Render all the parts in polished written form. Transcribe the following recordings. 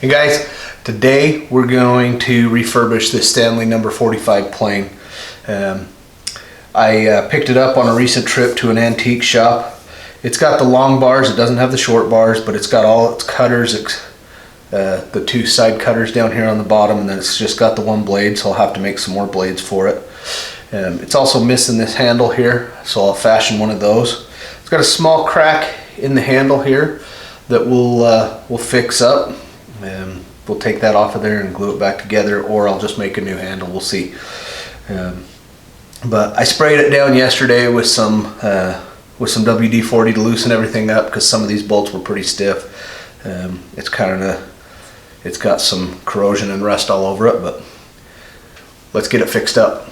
Hey guys, today we're going to refurbish this Stanley number 45 plane. I picked it up on a recent trip to an antique shop. It's got the long bars, it doesn't have the short bars, but it's got all its cutters, the two side cutters down here on the bottom, and then it's just got the one blade, so I'll have to make some more blades for it. It's also missing this handle here, so I'll fashion one of those. It's got a small crack in the handle here that we'll fix up. We'll take that off of there and glue it back together, or I'll just make a new handle, we'll see. But I sprayed it down yesterday with some WD-40 to loosen everything up, because some of these bolts were pretty stiff. It's got some corrosion and rust all over it, but let's get it fixed up.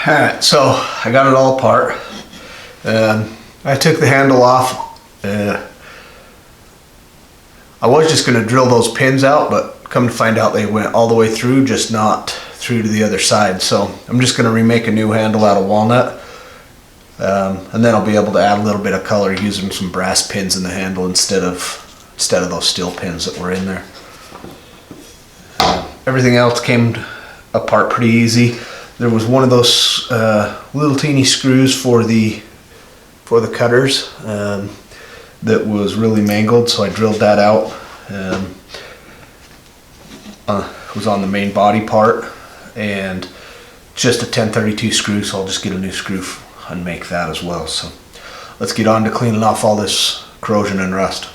Alright, so I got it all apart. I took the handle off. I was just going to drill those pins out, but come to find out they went all the way through, just not through to the other side. So I'm just going to remake a new handle out of walnut. And then I'll be able to add a little bit of color using some brass pins in the handle instead of those steel pins that were in there. Everything else came apart pretty easy. There was one of those little teeny screws for the cutters that was really mangled, so I drilled that out. It was on the main body part, and just a 1032 screw, so I'll just get a new screw and make that as well. So let's get on to cleaning off all this corrosion and rust.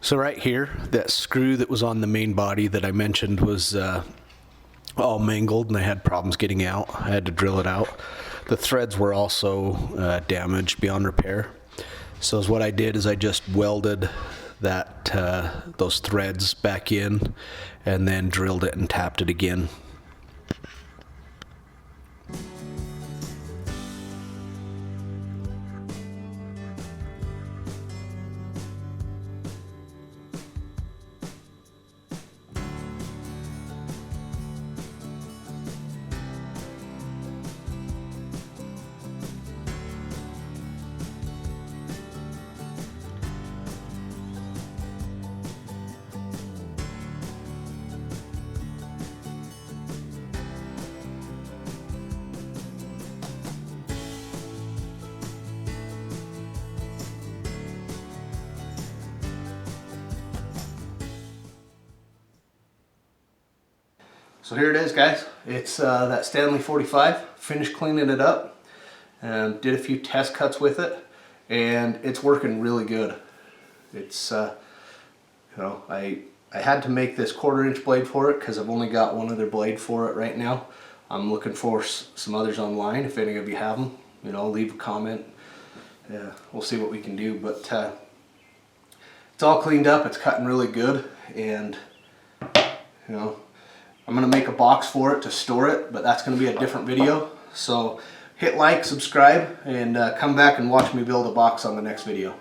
So right here, that screw that was on the main body that I mentioned was all mangled and I had problems getting out. I had to drill it out. The threads were also damaged beyond repair. So what I did is I just welded that those threads back in and then drilled it and tapped it again. So here it is, guys. It's that Stanley 45. Finished cleaning it up and did a few test cuts with it, and it's working really good. It's you know, I had to make this 1/4-inch blade for it because I've only got one other blade for it right now. I'm looking for some others online. If any of you have them, you know, leave a comment. We'll see what we can do. But it's all cleaned up. It's cutting really good, and you know, I'm going to make a box for it to store it, but that's going to be a different video. So hit like, subscribe, and come back and watch me build a box on the next video.